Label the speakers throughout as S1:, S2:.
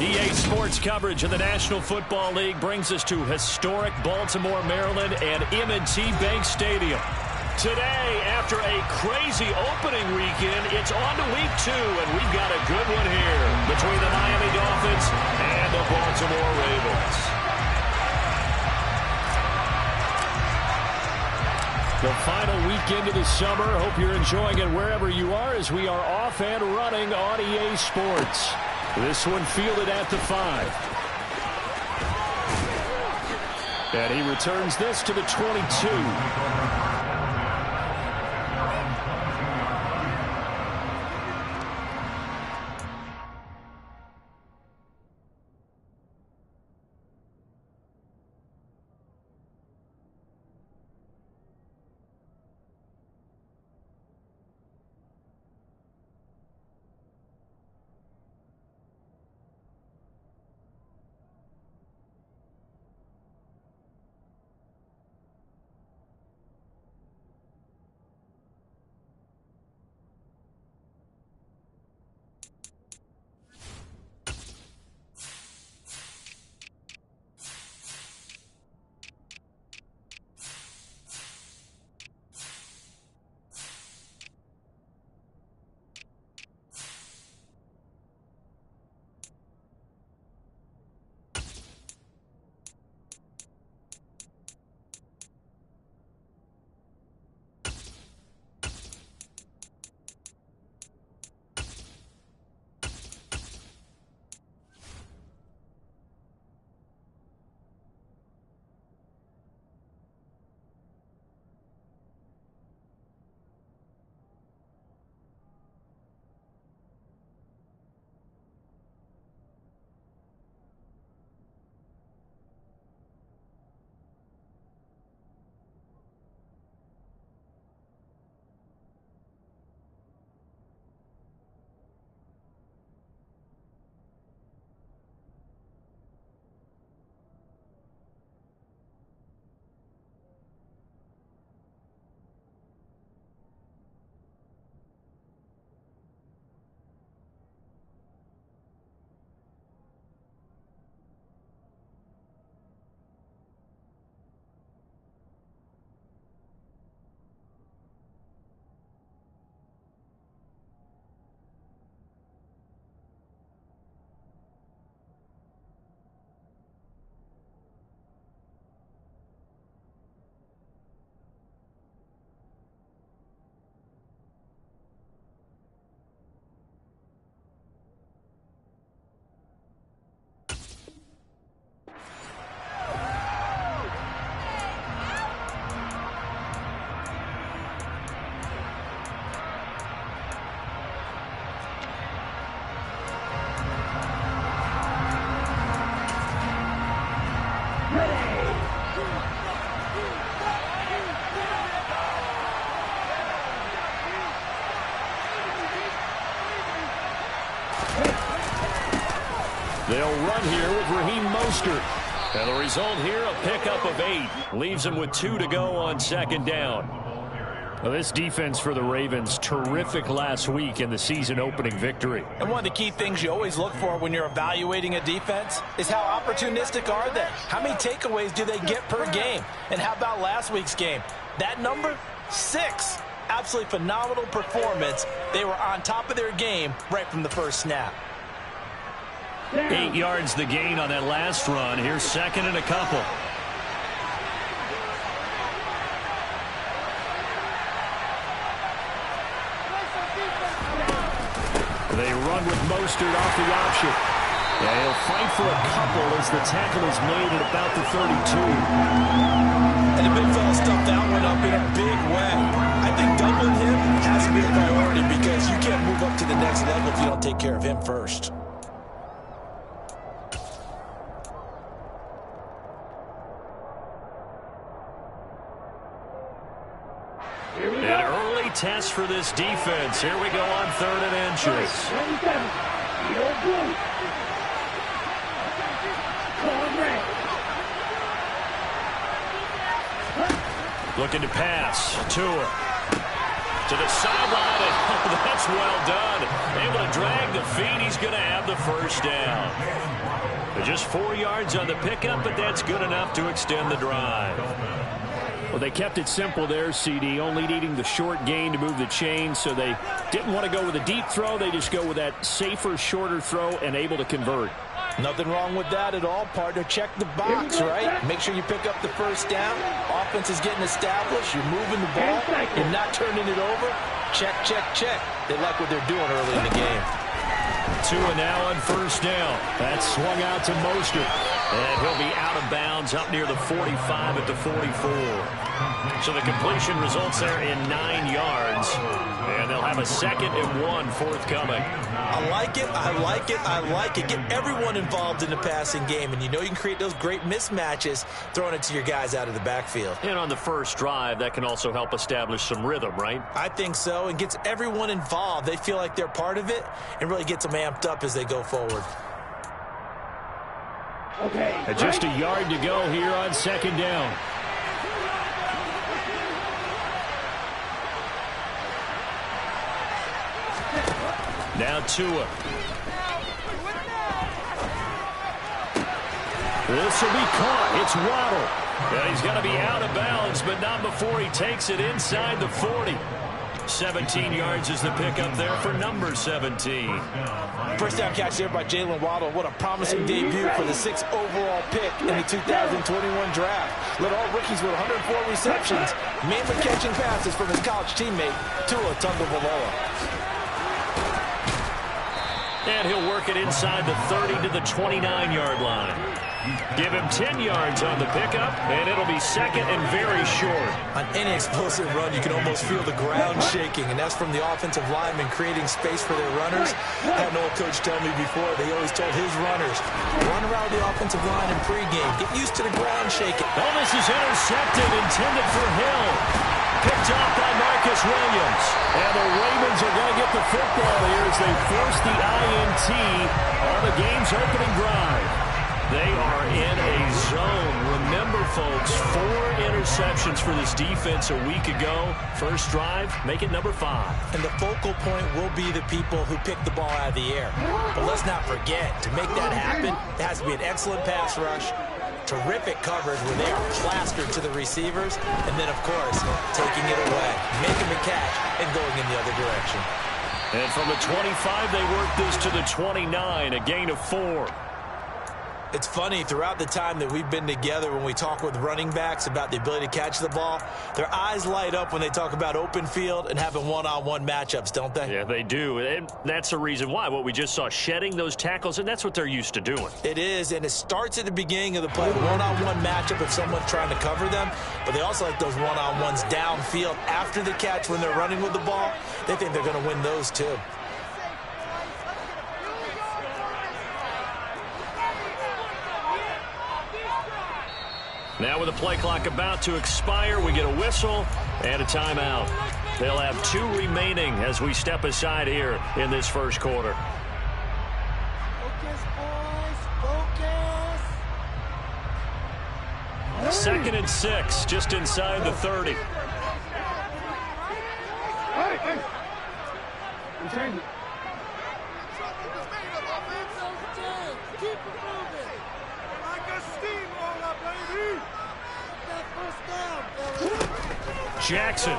S1: EA Sports coverage of the National Football League brings us to historic Baltimore, Maryland, and M&T Bank Stadium. Today, after a crazy opening weekend, it's on to week 2, and we've got a good one here between the Miami Dolphins and the Baltimore Ravens. The final weekend of the summer. Hope you're enjoying it wherever you are as we are off and running on EA Sports. This one fielded at the 5. And he returns this to the 22. They'll run here with Raheem Mostert. And the result here, a pickup of 8. Leaves them with 2 to go on second down. Well, this defense for the Ravens, terrific last week in the season-opening victory.
S2: And one of the key things you always look for when you're evaluating a defense is how opportunistic are they? How many takeaways do they get per game? And how about last week's game? That number, 6. Absolutely phenomenal performance. They were on top of their game right from the first snap.
S1: 8 yards the gain on that last run. Here's second and a couple. They run with Mostert off the option. And he'll fight for a couple as the tackle is made at about the 32.
S2: And the big fella stuffed that one up in a big way. I think doubling him has to be a priority because you can't move up to the next level if you don't take care of him first.
S1: An early test for this defense. Here we go on 3rd and inches. Looking to pass. Tua. To the sideline, and that's well done. Able to drag the feet. He's going to have the first down. Just 4 yards on the pickup, but that's good enough to extend the drive.
S3: Well, they kept it simple there, CD, only needing the short gain to move the chain, so they didn't want to go with a deep throw. They just go with that safer, shorter throw and able to convert.
S2: Nothing wrong with that at all, partner. Check the box, right? Make sure you pick up the first down. Offense is getting established. You're moving the ball. You're not turning it over. Check, check, check. They like what they're doing early in the game.
S1: Tua now on first down. That's swung out to Mostert. And he'll be out of bounds up near the 45 at the 44. So the completion results there in 9 yards. And they'll have a 2nd and 1 forthcoming.
S2: I like it, I like it, I like it. Get everyone involved in the passing game. And you know you can create those great mismatches throwing it to your guys out of the backfield.
S1: And on the first drive, that can also help establish some rhythm, right?
S2: I think so. And gets everyone involved. They feel like they're part of it and really gets them amped up as they go forward.
S3: Okay.
S1: Just a yard to go here on 2nd down. Now Tua. This will be caught. It's Waddle. And he's going to be out of bounds, but not before he takes it inside the 40. 17 yards is the pickup there for number 17.
S2: First down catch there by Jalen Waddle. What a promising debut for the 6th overall pick in the 2021 draft. Led all rookies with 104 receptions, mainly catching passes from his college teammate, Tua Tagovailoa.
S1: And he'll work it inside the 30 to the 29-yard line. Give him 10 yards on the pickup, and it'll be 2nd and very short.
S2: On any explosive run, you can almost feel the ground shaking, and that's from the offensive linemen creating space for their runners. I had an old coach tell me before, they always told his runners, run around the offensive line in pregame. Get used to the ground shaking.
S1: Oh, this is intercepted, intended for Hill. Picked off by Marcus Williams. And the Ravens are going to get the football here as they force the INT on the game's opening drive. They are in a zone. Remember, folks, 4 interceptions for this defense a week ago. First drive, make it number 5.
S2: And the focal point will be the people who pick the ball out of the air. But let's not forget, to make that happen, it has to be an excellent pass rush, terrific coverage where they are plastered to the receivers, and then, of course, taking it away, making the catch, and going in the other direction.
S1: And from the 25, they work this to the 29, a gain of 4.
S2: It's funny, throughout the time that we've been together, when we talk with running backs about the ability to catch the ball, their eyes light up when they talk about open field and having one-on-one matchups, don't they?
S1: Yeah, they do. And that's the reason why. What we just saw, shedding those tackles, and that's what they're used to doing.
S2: It is, and it starts at the beginning of the play, one-on-one matchup if someone's trying to cover them, but they also like those one-on-ones downfield after the catch when they're running with the ball. They think they're going to win those, too.
S1: Now with the play clock about to expire, we get a whistle and a timeout. They'll have 2 remaining as we step aside here in this first quarter.
S4: Focus, boys, focus.
S1: 2nd and 6, just inside the 30.
S4: Hey. Change it. Keep it moving. Like a steamroller, baby. That first down, fellas.
S1: Jackson.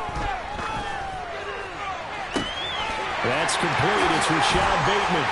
S1: That's complete. It's Rashad Bateman.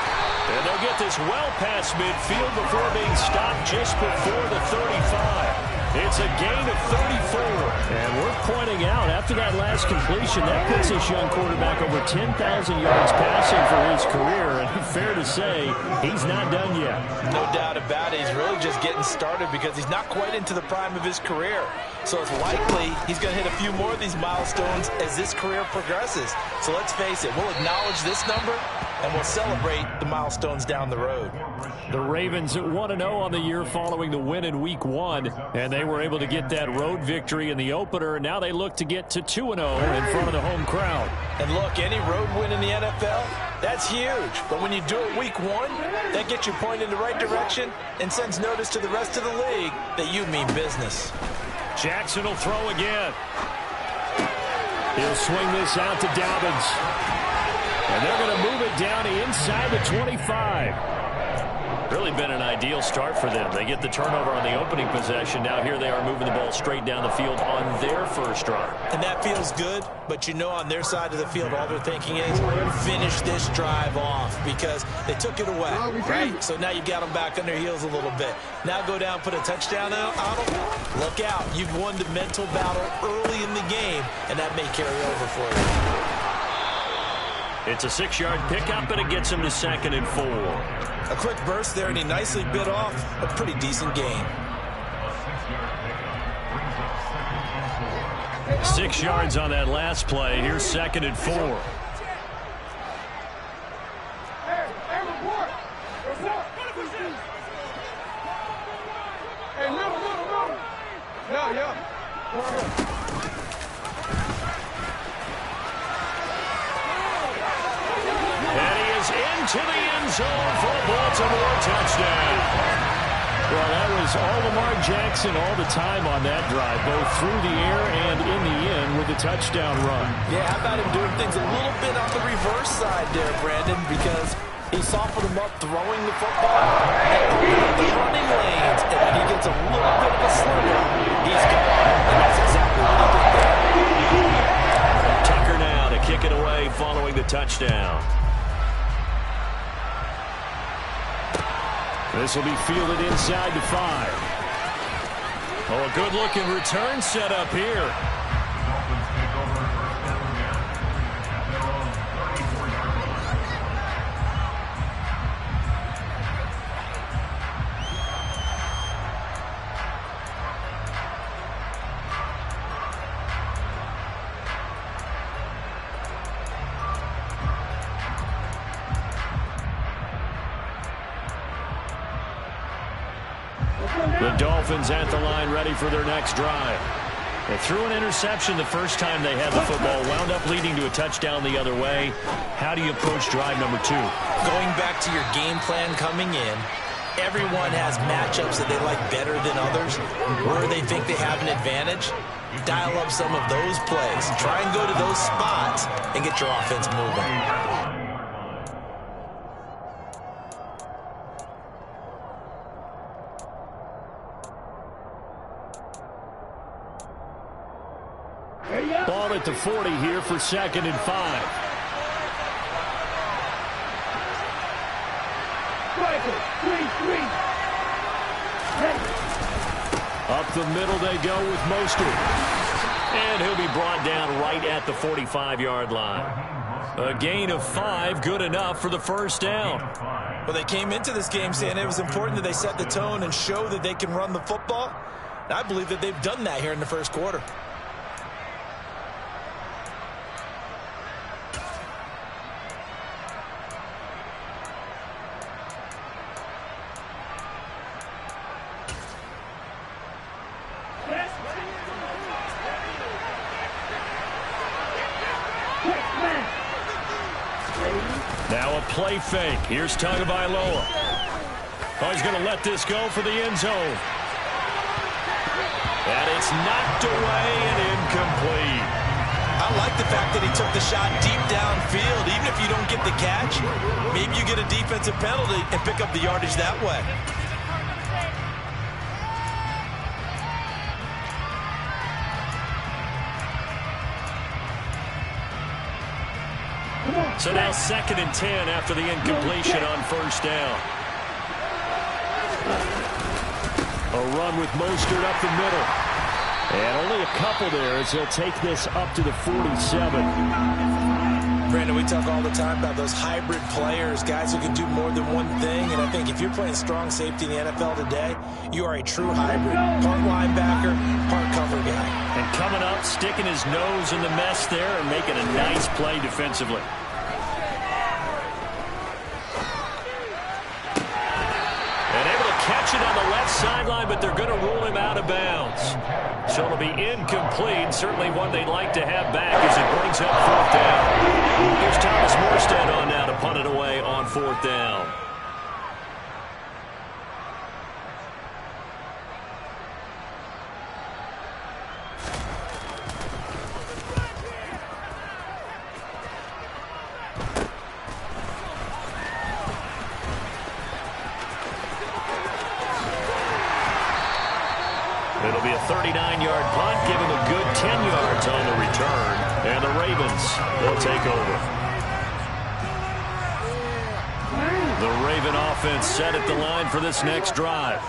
S1: And they'll get this well past midfield before being stopped just before the 35. It's a gain of 34.
S3: And worth pointing out, after that last completion, that puts this young quarterback over 10,000 yards passing for his career. And fair to say, he's not done yet.
S2: No doubt about it. He's really just getting started because he's not quite into the prime of his career. So it's likely he's going to hit a few more of these milestones as this career progresses. So let's face it, we'll acknowledge this number and we'll celebrate the milestones down the road.
S3: The Ravens at 1-0 on the year following the win in Week 1. And they were able to get that road victory in the opener. And now they look to get to 2-0 in front of the home crowd.
S2: And look, any road win in the NFL, that's huge. But when you do it Week 1, that gets you pointed in the right direction and sends notice to the rest of the league that you mean business.
S1: Jackson will throw again.
S3: He'll swing this out to Dobbins. And they're going to move it down inside the 25.
S1: Really been an ideal start for them. They get the turnover on the opening possession. Now here they are moving the ball straight down the field on their first drive.
S2: And that feels good, but you know on their side of the field all they're thinking is finish this drive off because they took it away, right? So now you got them back on their heels a little bit. Now go down, put a touchdown on them. Look out. You've won the mental battle early in the game, and that may carry over for you.
S1: It's a 6-yard pickup, and it gets him to 2nd and 4.
S2: A quick burst there, and he nicely bit off a pretty decent gain.
S1: 6 yards on that last play. Here's 2nd and 4. To the end zone for a Baltimore touchdown.
S3: Well, that was all Lamar Jackson all the time on that drive, both through the air and in the end with a touchdown run.
S2: Yeah, how about him doing things a little bit on the reverse side there, Brandon, because he softened him up throwing the football and the running lanes. And when he gets a little bit of a slither, he's gone. And that's exactly what he did there.
S1: Tucker now to kick it away following the touchdown.
S3: This will be fielded inside the 5.
S1: Oh, a good-looking return set up here.
S3: The Dolphins at the line ready for their next drive.
S1: They threw an interception the first time they had the football, wound up leading to a touchdown the other way. How do you approach drive number 2?
S2: Going back to your game plan coming in, everyone has matchups that they like better than others, where they think they have an advantage. Dial up some of those plays. Try and go to those spots and get your offense moving.
S3: Ball at the 40 here for 2nd and 5. Up the middle they go with Mostert.
S1: And he'll be brought down right at the 45-yard line. A gain of 5, good enough for the first down.
S2: Well, they came into this game saying it was important that they set the tone and show that they can run the football. And I believe that they've done that here in the first quarter.
S1: Now a play fake. Here's Tagovailoa. Oh, he's going to let this go for the end zone. And it's knocked away and incomplete.
S2: I like the fact that he took the shot deep downfield. Even if you don't get the catch, maybe you get a defensive penalty and pick up the yardage that way.
S1: So now 2nd and 10 after the incompletion on first down.
S3: A run with Mostert up the middle. And only a couple there as he'll take this up to the 47.
S2: Brandon, we talk all the time about those hybrid players, guys who can do more than one thing. And I think if you're playing strong safety in the NFL today, you are a true hybrid. Part linebacker, part cover guy.
S1: And coming up, sticking his nose in the mess there and making a nice play defensively. Catch it on the left sideline, but they're going to rule him out of bounds. So it'll be incomplete. Certainly one they'd like to have back as it brings up 4th down. Here's Thomas Morstead on now to punt it away on 4th down. It'll be a 39-yard punt, give him a good 10 yards on the return. And the Ravens, they'll take over. The Raven offense set at the line for this next drive.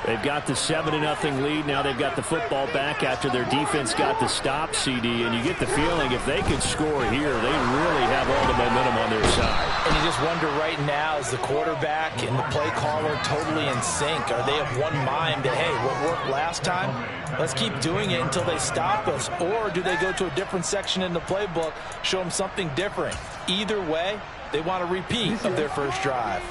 S1: They've got the 7-0 lead. Now they've got the football back after their defense got the stop, CD. And you get the feeling if they can score here, they really have all the momentum on their side.
S2: And you just wonder right now, is the quarterback and the play caller totally in sync? Are they of one mind that, hey, what worked last time, let's keep doing it until they stop us? Or do they go to a different section in the playbook, show them something different? Either way, they want a repeat of their first drive.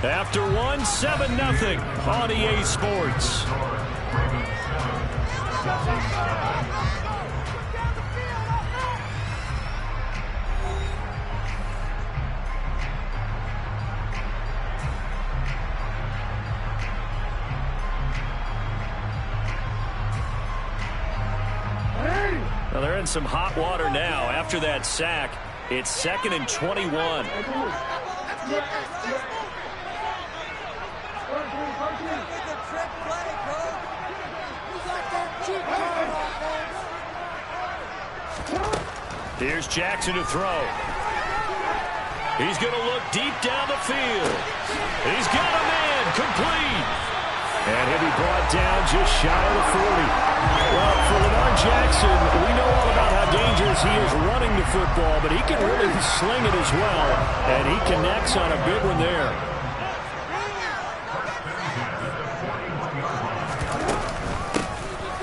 S1: After one, 7-0 on EA Sports. Well, they're in some hot water now. After that sack, it's 2nd and 21. Here's Jackson to throw. He's going to look deep down the field. He's got a man, complete. And he'll be brought down just shy of the 40. Well, for Lamar Jackson, we know all about how dangerous he is running the football, but he can really sling it as well, and he connects on a big one there.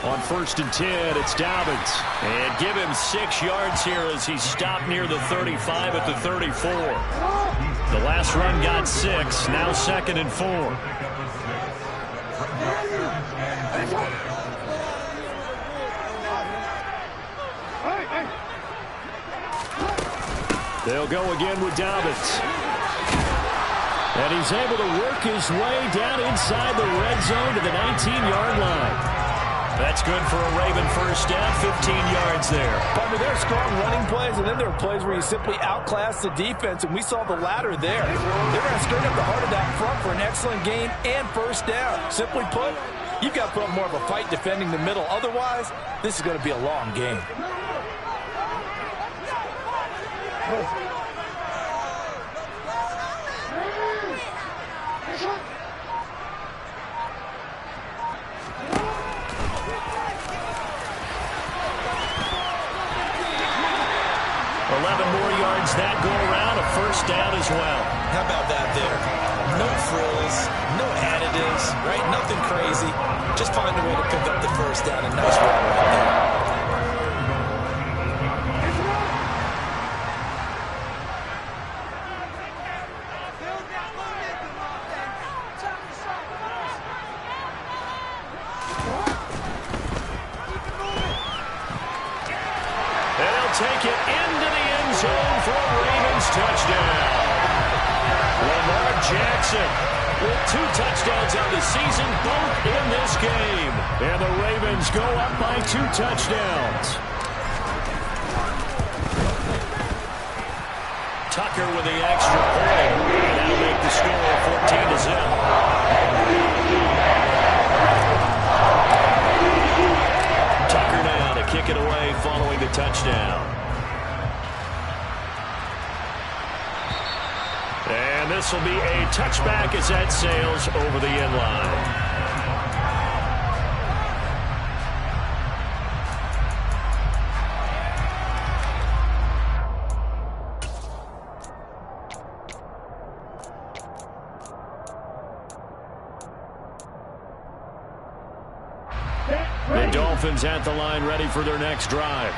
S1: On 1st and 10, it's Dobbins. And give him 6 yards here as he stopped near the 35 at the 34. The last run got 6, now 2nd and 4. They'll go again with Dobbins. And he's able to work his way down inside the red zone to the 19-yard line. That's good for a Raven first down, 15 yards there.
S2: But there are strong running plays, and then there are plays where you simply outclass the defense, and we saw the latter there. They're going to straight up the heart of that front for an excellent gain and first down. Simply put, you've got to put up more of a fight defending the middle. Otherwise, this is going to be a long game.
S1: That go around, a first down as well.
S2: How about that there? No frills, no additives, right? Nothing crazy. Just find a way to pick up the first down. A nice run right there.
S1: They'll take it into the end zone for a Ravens touchdown. Lamar Jackson with 2 touchdowns on the season, both in this game. And the Ravens go up by 2 touchdowns. Tucker with the extra point. And that'll make the score 14-0. Tucker now to kick it away following the touchdown. And this will be a touchback as that sails over the end line. The Dolphins at the line ready for their next drive.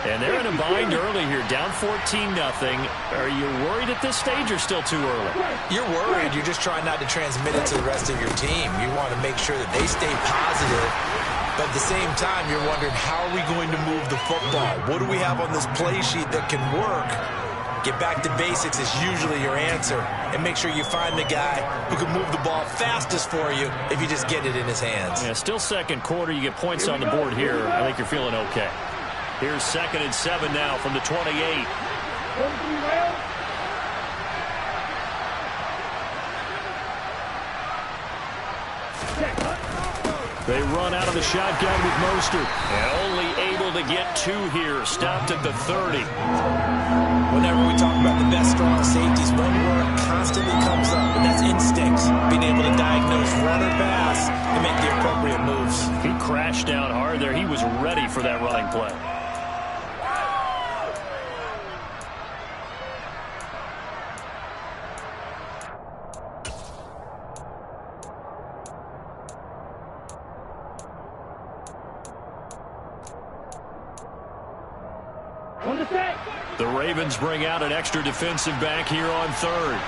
S1: And they're in a bind early here, down 14-0. Are you worried at this stage or still too early?
S2: You're worried. You're just trying not to transmit it to the rest of your team. You want to make sure that they stay positive. But at the same time, you're wondering, how are we going to move the football? What do we have on this play sheet that can work? Get back to basics is usually your answer. And make sure you find the guy who can move the ball fastest for you if you just get it in his hands.
S1: Yeah, still second quarter. You get points on the board here. I think you're feeling okay. Here's 2nd and 7 now from the 28.
S3: They run out of the shotgun with Mostert. And only able to get 2 here. Stopped at the 30.
S2: Whenever we talk about the best strong safeties, one word constantly comes up, and that's instincts. Being able to diagnose run or pass and make the appropriate moves.
S3: He crashed down hard there. He was ready for that running play. The Ravens bring out an extra defensive back here on 3rd.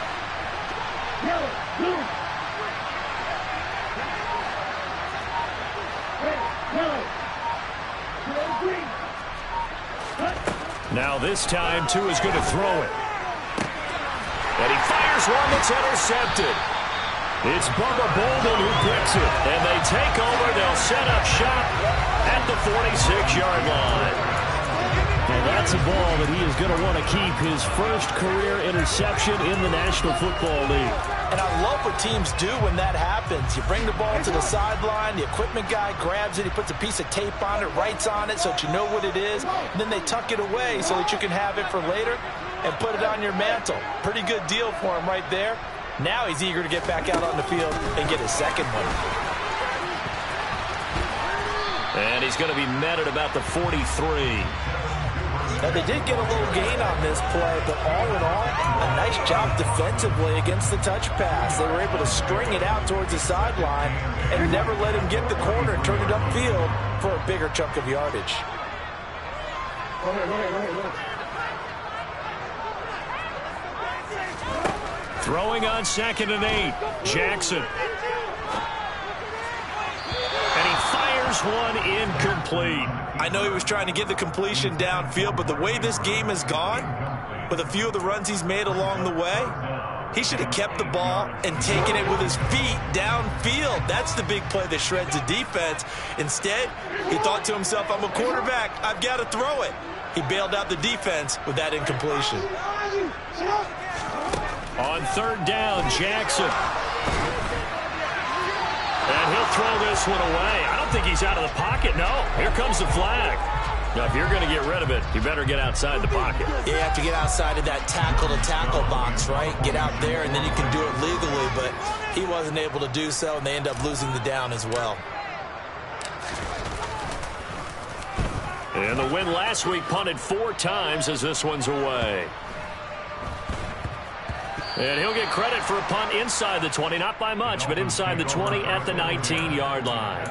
S3: Now this time, Tua's going to throw it. And he fires one that's intercepted. It's Bubba Bolden who picks it. And they take over. They'll set up shop at the 46-yard line. And that's a ball that he is going to want to keep, his first career interception in the National Football League.
S2: And I love what teams do when that happens. You bring the ball to the sideline, the equipment guy grabs it, he puts a piece of tape on it, writes on it so that you know what it is, and then they tuck it away so that you can have it for later and put it on your mantle. Pretty good deal for him right there. Now he's eager to get back out on the field and get his second one.
S3: And he's going to be met at about the 43.
S2: Now, they did get a little gain on this play, but all in all, a nice job defensively against the touch pass. They were able to string it out towards the sideline and never let him get the corner and turn it upfield for a bigger chunk of yardage.
S3: Throwing on 2nd and 8. Jackson. And he fires one incomplete.
S2: I know he was trying to get the completion downfield, but the way this game has gone, with a few of the runs he's made along the way, he should have kept the ball and taken it with his feet downfield. That's the big play that shreds the defense. Instead, he thought to himself, I'm a quarterback, I've got to throw it. He bailed out the defense with that incompletion.
S3: On 3rd down, Jackson. And he'll throw this one away. I don't think he's out of the pocket. No, here comes the flag. Now, if you're going to get rid of it, you better get outside the pocket.
S2: You have to get outside of that tackle-to-tackle box, right? Get out there, and then you can do it legally. But he wasn't able to do so, and they end up losing the down as well.
S3: And the win last week punted 4 times as this one's away. And he'll get credit for a punt inside the 20, not by much, but inside the 20 at the 19-yard line.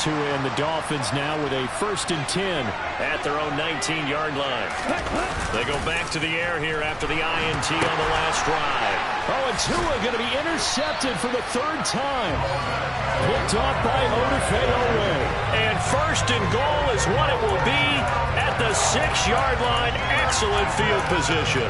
S3: And the Dolphins now with a 1st and 10 at their own 19-yard line. They go back to the air here after the INT on the last drive. Oh, and Tua going to be intercepted for the 3rd time. Picked off by Odafe Oweh. And 1st and goal is what it will be at the 6-yard line. Excellent field position.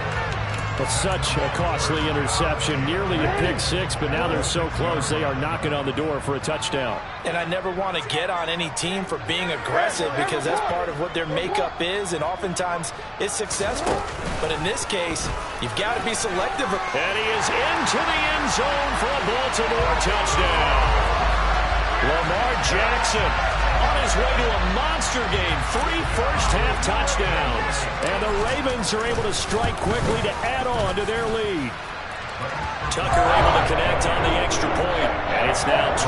S3: But such a costly interception, nearly a pick 6, but now they're so close they are knocking on the door for a touchdown.
S2: And I never want to get on any team for being aggressive because that's part of what their makeup is, and oftentimes it's successful. But in this case, you've got to be selective.
S3: And he is into the end zone for a Baltimore touchdown. Lamar Jackson on his way to a monster game, 3 first-half touchdowns. And the Ravens are able to strike quickly to add on to their lead. Tucker able to connect on the extra point, and it's now 21-0.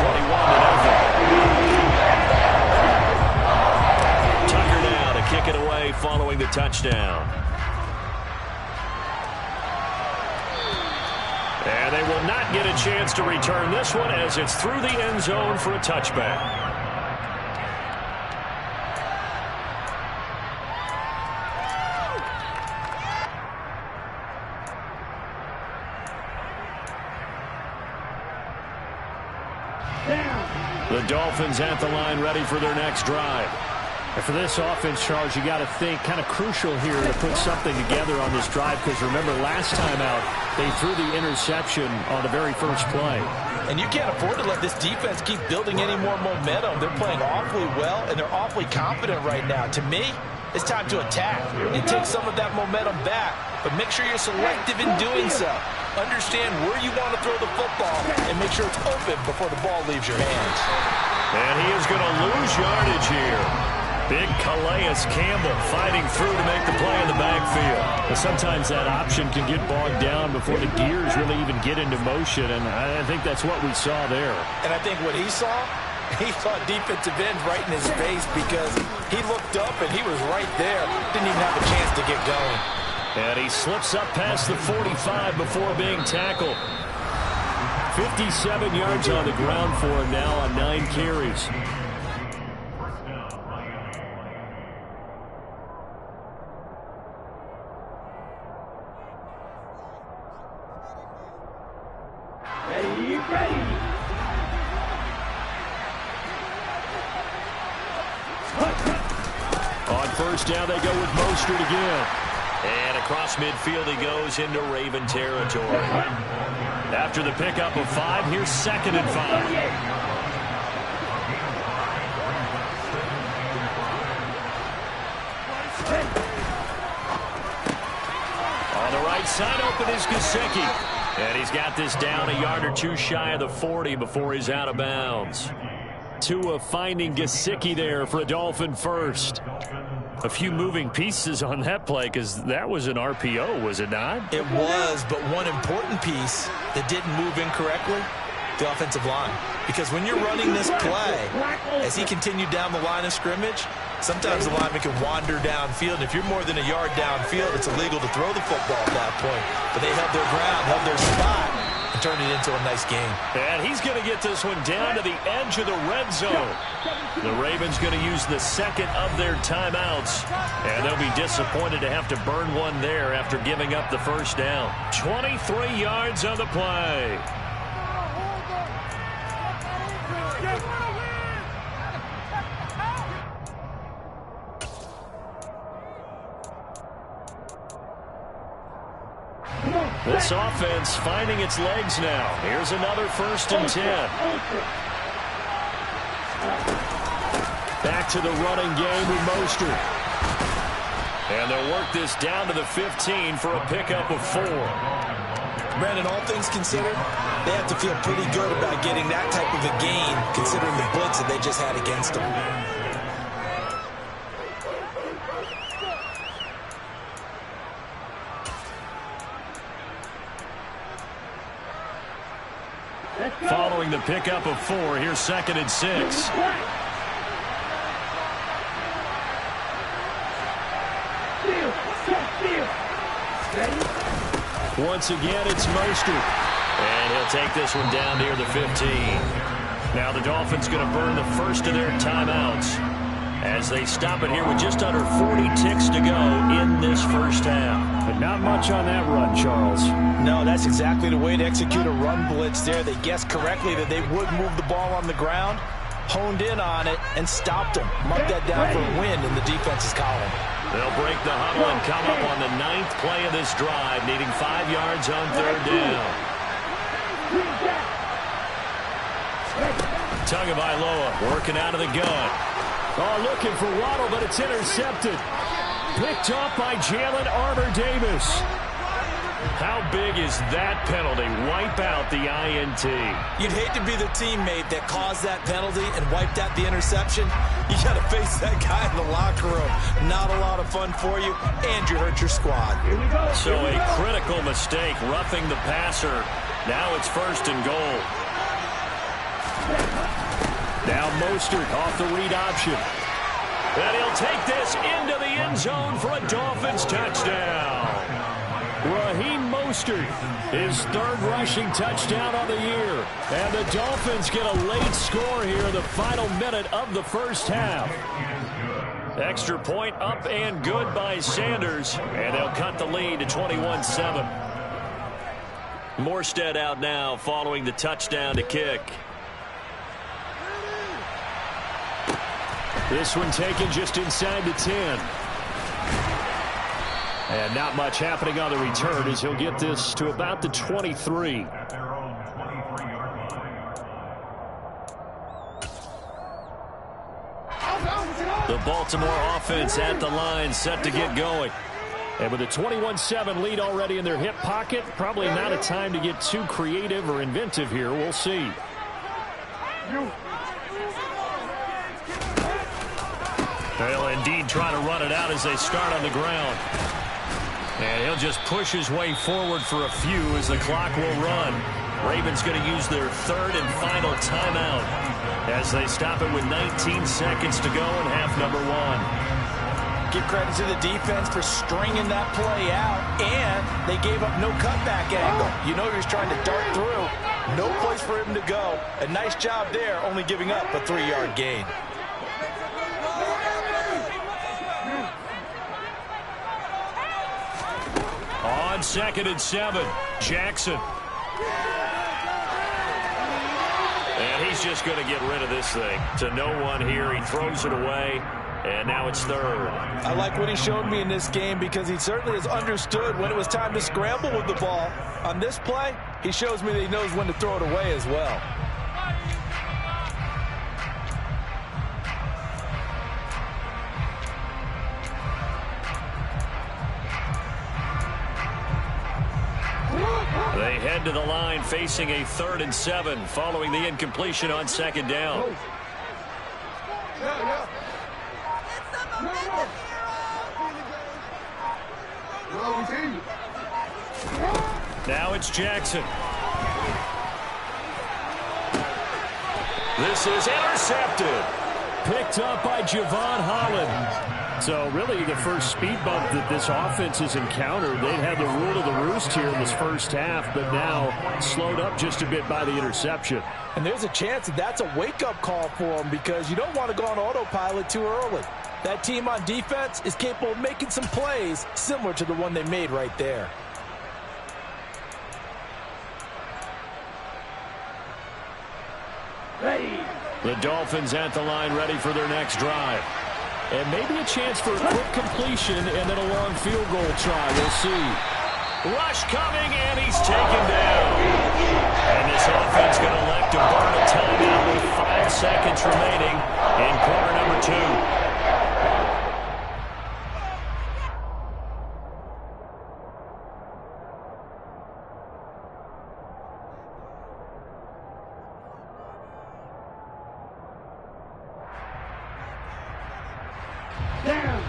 S3: Tucker now to kick it away following the touchdown. And they will not get a chance to return this one as it's through the end zone for a touchback. The Dolphins at the line ready for their next drive.
S1: And for this offense, Charles, you got to think kind of crucial here to put something together on this drive, because remember last time out they threw the interception on the very first play.
S2: And you can't afford to let this defense keep building any more momentum. They're playing awfully well, and they're awfully confident right now. To me, it's time to attack and take some of that momentum back, but make sure you're selective in doing so. Understand where you want to throw the football and make sure it's open before the ball leaves your hands.
S3: And he is going to lose yardage here. Big Calais Campbell fighting through to make the play in the backfield.
S1: But sometimes that option can get bogged down before the gears really even get into motion, and I think that's what we saw there.
S2: And I think what he saw defensive end right in his face, because he looked up and he was right there. Didn't even have a chance to get going.
S1: And he slips up past the 45 before being tackled. 57 yards on the ground for him now on 9 carries. On first down, they go with Mostert again.
S3: And across midfield he goes into Raven territory.
S1: After the pickup of 5, here's 2nd and 5. On the right side, open is Gesicki. And he's got this down a yard or two shy of the 40 before he's out of bounds. Tua finding Gesicki there for a Dolphin first. A few moving pieces on that play, because that was an RPO, was it not?
S2: It was, but one important piece that didn't move incorrectly, the offensive line. Because when you're running this play, as he continued down the line of scrimmage, sometimes the lineman can wander downfield. And if you're more than a yard downfield, it's illegal to throw the football at that point. But they held their ground, held their spot, and turned it into a nice game.
S1: And he's going to get this one down to the edge of the red zone. The Ravens going to use the second of their timeouts, and they'll be disappointed to have to burn one there after giving up the first down. 23 yards on the play. This offense finding its legs now. Here's another 1st and 10. Back to the running game with Mostert. And they'll work this down to the 15 for a pickup of 4.
S2: Brandon, all things considered, they have to feel pretty good about getting that type of a gain, considering the blitz that they just had against them.
S1: Following the pickup of 4, here's 2nd and 6. Once again, it's Mostert.
S3: And he'll take this one down near the 15.
S1: Now the Dolphins going to burn the first of their timeouts as they stop it here with just under 40 ticks to go in this first half. But not much on that run, Charles.
S2: No, that's exactly the way to execute a run blitz there. They guessed correctly that they would move the ball on the ground, honed in on it, and stopped them. Mark that down for a win in the defense's column.
S3: They'll break the huddle and come up on the 9th play of this drive, needing 5 yards on 3rd down.
S1: Tagovailoa working out of the gun. Oh, looking for Waddle, but it's intercepted. Picked off by Jalen Armour-Davis. How big is that penalty? Wipe out the INT.
S2: You'd hate to be the teammate that caused that penalty and wiped out the interception. You got to face that guy in the locker room. Not a lot of fun for you, and you hurt your squad.
S1: So a critical mistake, roughing the passer. Now it's 1st and goal. Now Mostert off the read option. And he'll take this into the end zone for a Dolphins touchdown. Raheem Mostert, his 3rd rushing touchdown on the year. And the Dolphins get a late score here in the final minute of the first half. Extra point up and good by Sanders. And they'll cut the lead to 21-7. Morstead out now following the touchdown to kick. This one taken just inside the 10. And not much happening on the return as he'll get this to about the 23. The Baltimore offense at the line, set to get going. And with a 21-7 lead already in their hip pocket, probably not a time to get too creative or inventive here. We'll see. They'll indeed try to run it out as they start on the ground. And he'll just push his way forward for a few as the clock will run. Ravens going to use their third and final timeout as they stop it with 19 seconds to go in half number 1.
S2: Give credit to the defense for stringing that play out, and they gave up no cutback angle. You know he was trying to dart through. No place for him to go. A nice job there, only giving up a 3-yard gain.
S1: On 2nd and 7, Jackson. And he's just going to get rid of this thing. To no one here. He throws it away, and now it's 3rd.
S2: I like what he showed me in this game because he certainly has understood when it was time to scramble with the ball. On this play, he shows me that he knows when to throw it away as well.
S1: They head to the line facing a 3rd and 7 following the incompletion on 2nd down. Now it's Jackson. This is intercepted. Picked up by Javon Holland. So really the first speed bump that this offense has encountered. They'd had the rule of the roost here in this first half, but now slowed up just a bit by the interception.
S2: And there's a chance that that's a wake-up call for them because you don't want to go on autopilot too early. That team on defense is capable of making some plays similar to the one they made right there.
S1: The Dolphins at the line ready for their next drive. And maybe a chance for a quick completion and then a long field goal try. We'll see. Rush coming, and he's taken down. And this offense going to elect to burn a timeout with 5 seconds remaining in quarter number 2.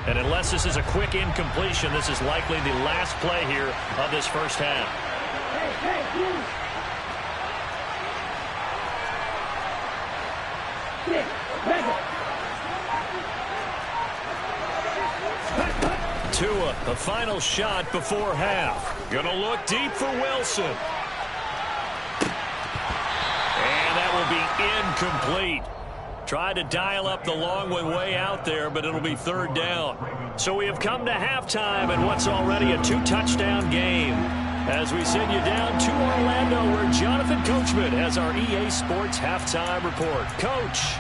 S1: And unless this is a quick incompletion, this is likely the last play here of this first half. Tua, the final shot before half. Gonna look deep for Wilson. And that will be incomplete. Tried to dial up the long one way out there, but it'll be 3rd down. So we have come to halftime in what's already a 2-touchdown game. As we send you down to Orlando, where Jonathan Coachman has our EA Sports halftime report. Coach.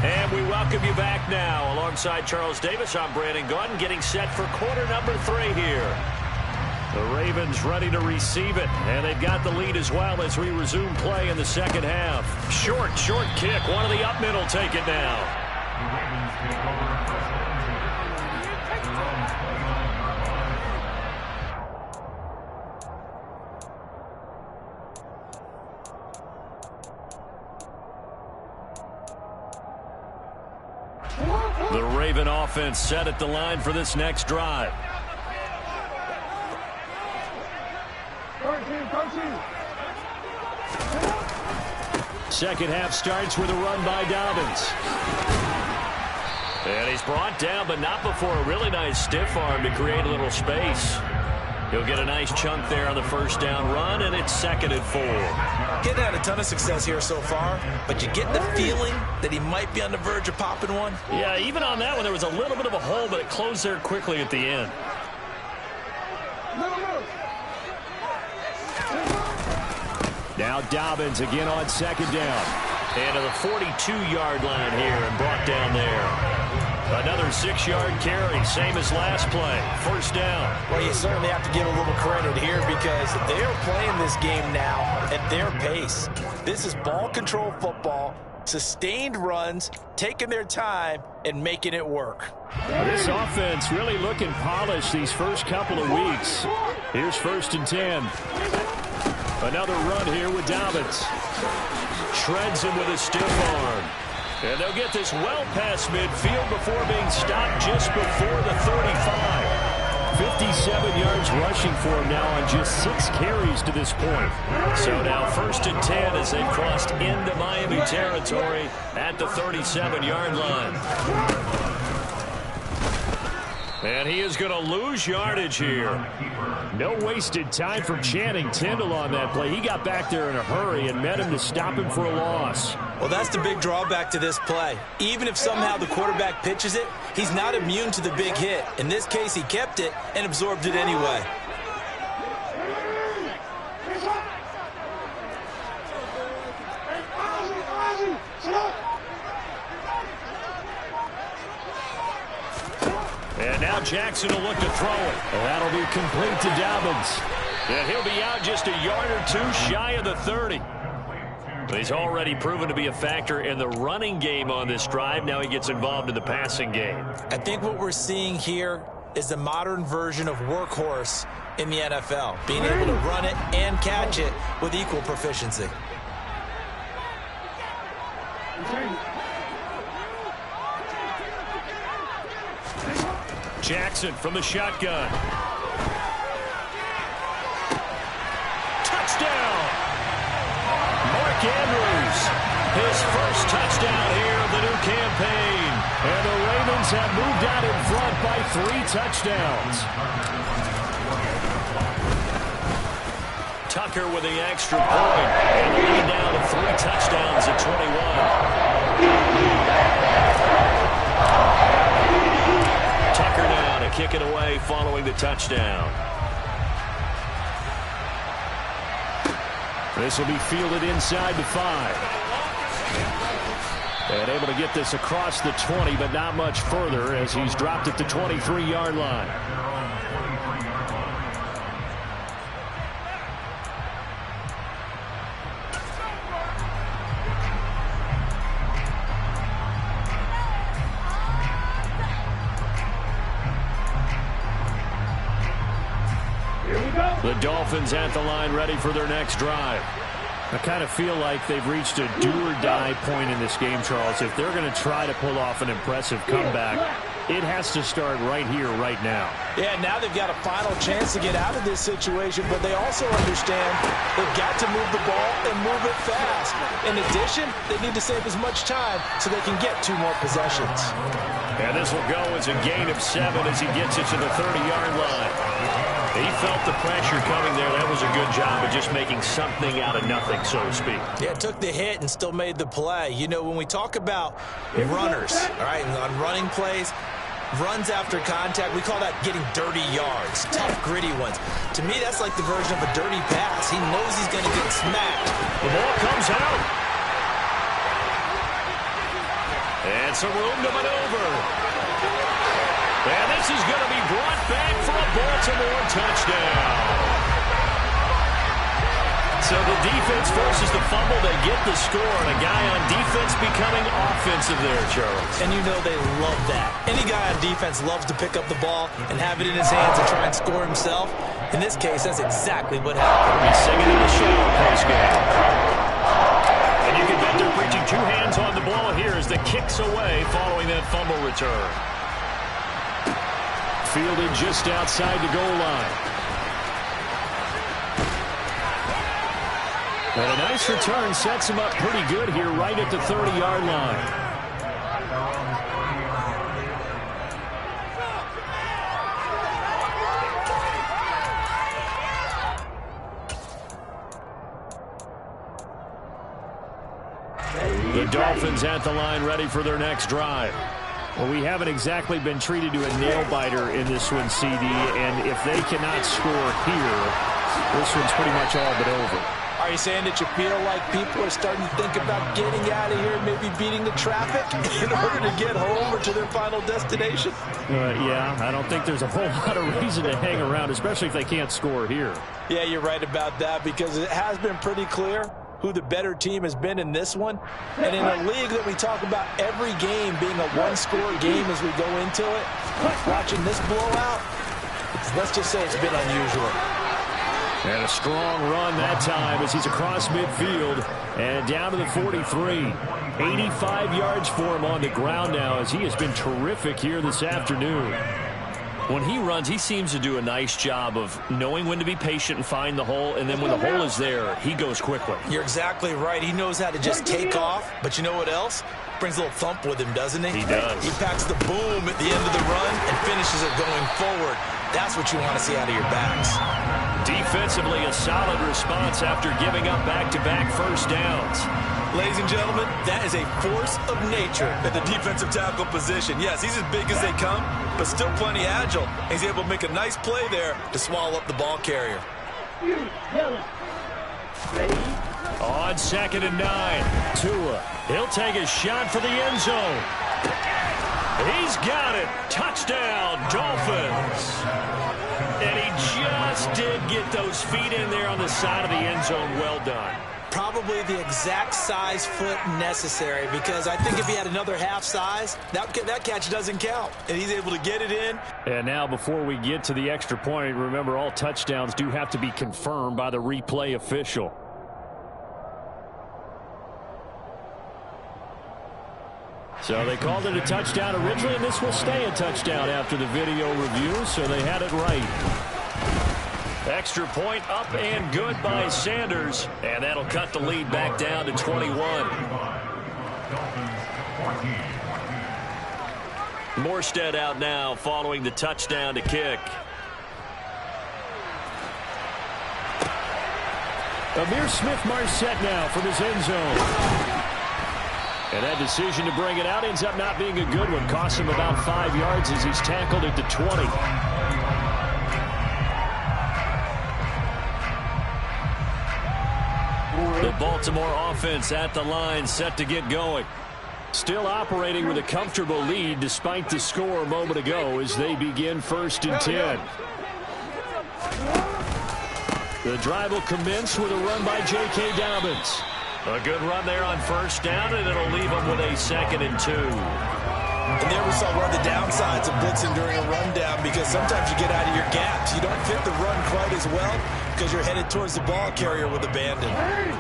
S1: And we welcome you back now. Alongside Charles Davis, I'm Brandon Gaudin, getting set for quarter number 3 here. The Ravens ready to receive it, and they've got the lead as well as we resume play in the second half. Short kick. One of the up middle take it now. The Raven offense set at the line for this next drive. Second half starts with a run by Dobbins. And he's brought down, but not before a really nice stiff arm to create a little space. He'll get a nice chunk there on the first down run, and it's 2nd and 4.
S2: Getting had a ton of success here so far, but you get the feeling that he might be on the verge of popping one.
S1: Yeah, even on that one, there was a little bit of a hole, but it closed there quickly at the end. Now Dobbins again on second down.
S3: And to the 42-yard line here and brought down there. Another 6-yard carry, same as last play. First down.
S2: Well, you certainly have to give a little credit here because they're playing this game now at their pace. This is ball control football, sustained runs, taking their time, and making it work.
S1: This offense really looking polished these first couple of weeks. Here's 1st and 10. Another run here with Dobbins. Shreds him with a stiff arm. And they'll get this well past midfield before being stopped just before the 35. 57 yards rushing for him now on just 6 carries to this point. So now 1st and 10 as they've crossed into Miami territory at the 37-yard line. And he is going to lose yardage here. No wasted time from Channing Tindall on that play. He got back there in a hurry and met him to stop him for a loss.
S2: Well, that's the big drawback to this play. Even if somehow the quarterback pitches it, he's not immune to the big hit. In this case, he kept it and absorbed it anyway.
S1: And now Jackson will look to throw it. And that'll be complete to Dobbins. And he'll be out just a yard or two shy of the 30. He's already proven to be a factor in the running game on this drive. Now he gets involved in the passing game.
S2: I think what we're seeing here is the modern version of workhorse in the NFL, being able to run it and catch it with equal proficiency.
S1: Jackson from the shotgun. Touchdown! Mark Andrews, his first touchdown here of the new campaign. And the Ravens have moved out in front by 3 touchdowns. Tucker with the extra point. And leading down to 3 touchdowns at 21. Tucker now to kick it away following the touchdown. This will be fielded inside the 5. And able to get this across the 20, but not much further as he's dropped at the 23-yard line. The Dolphins at the line ready for their next drive. I kind of feel like they've reached a do-or-die point in this game, Charles. If they're going to try to pull off an impressive comeback, it has to start right here, right now.
S2: Yeah, now they've got a final chance to get out of this situation, but they also understand they've got to move the ball and move it fast. In addition, they need to save as much time so they can get 2 more possessions.
S1: And this will go as a gain of 7 as he gets it to the 30-yard line. He felt the pressure coming there. That was a good job of just making something out of nothing, so to speak.
S2: Yeah, took the hit and still made the play. You know, when we talk about runners, all right, on running plays, runs after contact, we call that getting dirty yards, tough, gritty ones. To me, that's like the version of a dirty pass. He knows he's going to get smacked.
S1: The ball comes out. And some room to maneuver. And this is going to be brought back for a Baltimore touchdown. So the defense forces the fumble. They get the score, and a guy on defense becoming offensive there, Charles.
S2: And you know they love that. Any guy on defense loves to pick up the ball and have it in his hands and try and score himself. In this case, that's exactly what happened.
S1: He's singing in the show post-game. And you can bet they're preaching 2 hands on the ball here as the kick's away following that fumble return. Fielded just outside the goal line. And a nice return sets him up pretty good here right at the 30-yard line. The Dolphins at the line ready for their next drive. Well, we haven't exactly been treated to a nail-biter in this one, CD, and if they cannot score here, this one's pretty much all but over.
S2: Are you saying that you feel like people are starting to think about getting out of here, maybe beating the traffic in order to get home or to their final destination?
S3: Yeah, I don't think there's a whole lot of reason to hang around, especially if they can't score here.
S2: Yeah, you're right about that, because it has been pretty clear who the better team has been in this one. And in a league that we talk about every game being a one-score game as we go into it, watching this blowout, let's just say it's been unusual.
S3: And a strong run that time as he's across midfield and down to the 43. 85 yards for him on the ground now, as he has been terrific here this afternoon.
S1: When he runs, he seems to do a nice job of knowing when to be patient and find the hole, and then when the hole is there, he goes quickly.
S2: You're exactly right. He knows how to just take off, but you know what else? Brings a little thump with him, doesn't he?
S1: He does.
S2: He packs the boom at the end of the run and finishes it going forward. That's what you want to see out of your backs.
S1: Defensively, a solid response after giving up back-to-back first downs.
S2: Ladies and gentlemen, that is a force of nature at the defensive tackle position. Yes, he's as big as they come, but still plenty agile. He's able to make a nice play there to swallow up the ball carrier.
S1: On 2nd and 9, Tua. He'll take a shot for the end zone. He's got it. Touchdown, Dolphins. And he just did get those feet in there on the side of the end zone. Well done.
S2: Probably the exact size foot necessary, because I think if he had another half size, that catch doesn't count. And he's able to get it in.
S3: And now before we get to the extra point, remember all touchdowns do have to be confirmed by the replay official. So they called it a touchdown originally, and this will stay a touchdown after the video review, so they had it right.
S1: Extra point up and good by Sanders. And that'll cut the lead back down to 21. Morstead out now following the touchdown to kick.
S3: Amir Smith-Marset now from his end zone. And that decision to bring it out ends up not being a good one. Costs him about 5 yards as he's tackled at the 20.
S1: The Baltimore offense at the line, set to get going.
S3: Still operating with a comfortable lead despite the score a moment ago as they begin 1st and 10. The drive will commence with a run by J.K. Dobbins.
S1: A good run there on 1st down, and it'll leave them with a 2nd and 2.
S2: And there we saw one of the downsides of blitzing during a rundown, because sometimes you get out of your gaps. You don't fit the run quite as well because you're headed towards the ball carrier with abandon.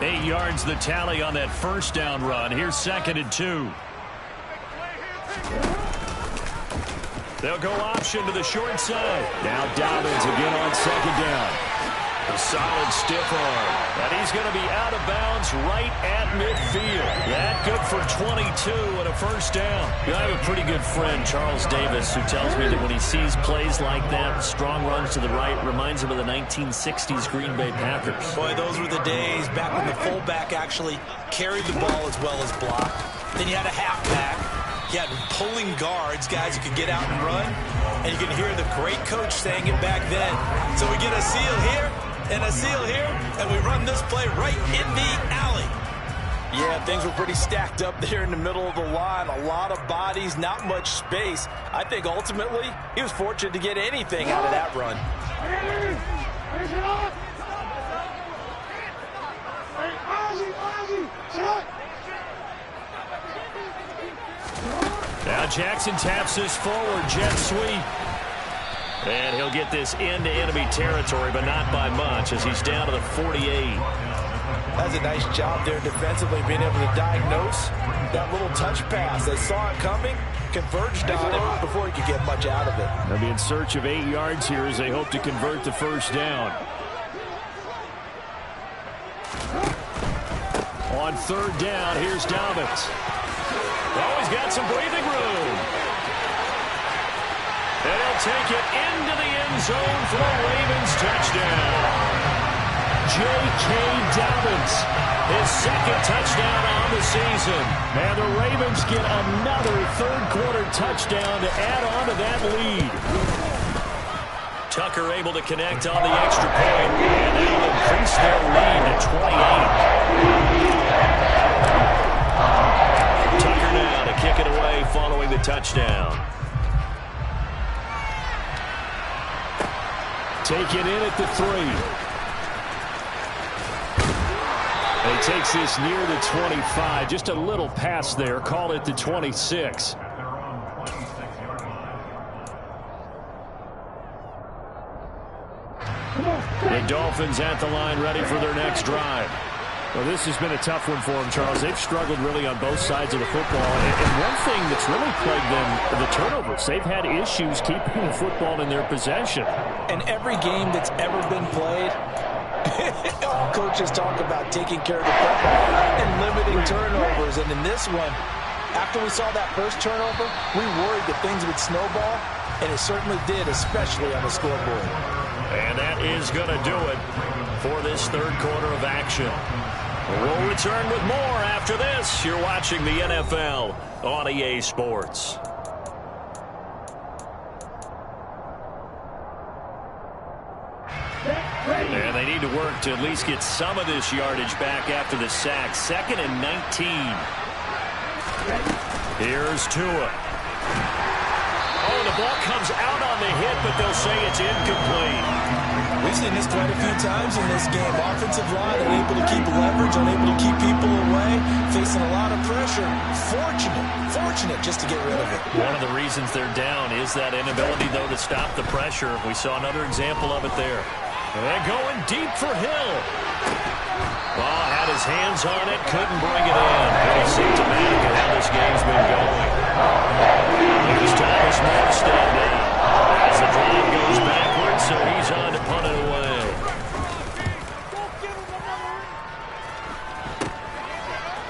S1: 8 yards the tally on that 1st down run. Here's 2nd and 2. They'll go option to the short side.
S3: Now Dobbins again on 2nd down.
S1: A solid stiff arm. And he's going to be out of bounds right at midfield. That good for 22 and a 1st down. I have a pretty good friend, Charles Davis, who tells me that when he sees plays like that, strong runs to the right, reminds him of the 1960s Green Bay Packers.
S2: Boy, those were the days back when the fullback actually carried the ball as well as blocked. Then you had a halfback. You had pulling guards, guys who could get out and run. And you can hear the great coach saying it back then. So we get a seal here and a seal here, and we run this play right in the alley. Yeah, things were pretty stacked up there in the middle of the line. A lot of bodies, not much space. I think ultimately he was fortunate to get anything out of that run.
S1: Now Jackson taps this forward, jet sweep. And he'll get this into enemy territory, but not by much as he's down to the 48.
S2: That's a nice job there defensively, being able to diagnose that little touch pass. They saw it coming, converged on it before he could get much out of it.
S3: They'll be in search of 8 yards here as they hope to convert the 1st down. On 3rd down, here's Dobbins.
S1: Oh, he's got some breathing room. And he'll take it into the end zone for a Ravens touchdown.
S3: J.K. Dobbins,
S1: his 2nd touchdown on the season.
S3: And the Ravens get another 3rd quarter touchdown to add on to that lead.
S1: Tucker able to connect on the extra point, and that'll increase their lead to 28. Tucker now to kick it away following the touchdown. Take it in at the 3. And he takes this near the 25. Just a little pass there. Call it the 26. The Dolphins at the line, ready for their next drive. Well, this has been a tough one for them, Charles. They've struggled really on both sides of the football. And one thing that's really plagued them, the turnovers. They've had issues keeping the football in their possession.
S2: In every game that's ever been played, all coaches talk about taking care of the football and limiting turnovers. And in this one, after we saw that first turnover, we worried that things would snowball, and it certainly did, especially on the scoreboard.
S1: And that is going to do it for this third quarter of action. We'll return with more after this. You're watching the NFL on EA Sports. And they need to work to at least get some of this yardage back after the sack. 2nd and 19. Here's Tua. Oh, the ball comes out on the hit, but they'll say it's incomplete.
S2: We've seen this quite a few times in this game. Offensive line unable to keep leverage, unable to keep people away, facing a lot of pressure. Fortunate just to get rid of it.
S1: One of the reasons they're down is that inability, though, to stop the pressure. We saw another example of it there. And going deep for Hill. Oh, had his hands on it, couldn't bring it in. Pretty symptomatic of how this game's been going. Here's Thomas Morstead now. As the drive goes backwards, so he's on to punt it away.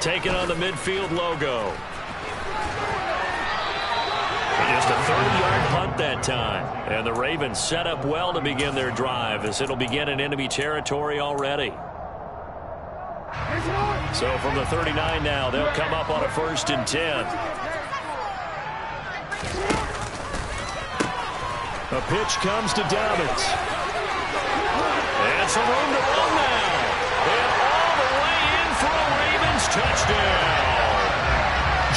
S1: Taking on the midfield logo. Just a 30-yard punt that time. And the Ravens set up well to begin their drive, as it'll begin in enemy territory already. So from the 39 now, they'll come up on a 1st and 10. A pitch comes to Dobbins. And some room to run now. And all the way in for a Ravens touchdown.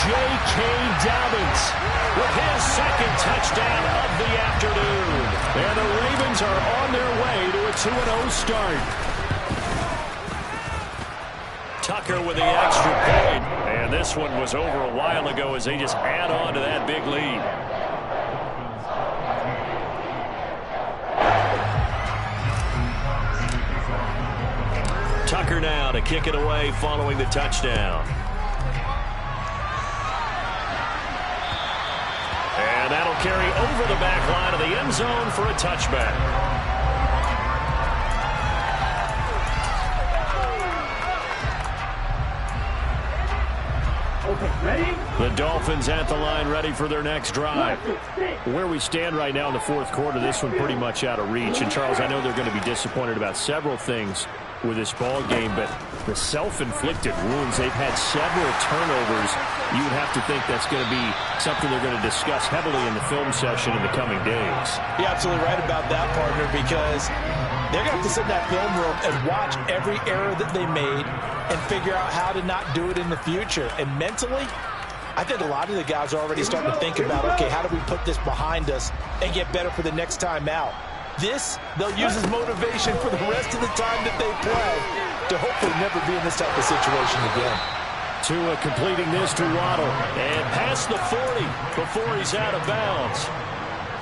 S1: J.K. Dobbins with his 2nd touchdown of the afternoon. And the Ravens are on their way to a 2-0 start. Tucker with the extra point. And this one was over a while ago as they just add on to that big lead. Tucker now to kick it away following the touchdown. And that'll carry over the back line of the end zone for a touchback. The Dolphins at the line, ready for their next drive. Where we stand right now in the 4th quarter, this one pretty much out of reach. And, Charles, I know they're going to be disappointed about several things with this ball game, but the self-inflicted wounds, they've had several turnovers. You would have to think that's going to be something they're going to discuss heavily in the film session in the coming days.
S2: You're absolutely right about that, partner, because they're going to have to sit in that film room and watch every error that they made and figure out how to not do it in the future. And mentally, I think a lot of the guys are already starting to think about, okay, how do we put this behind us and get better for the next time out? This, they'll use as motivation for the rest of the time that they play to hopefully never be in this type of situation again.
S1: Tua completing this to Waddle and past the 40 before he's out of bounds.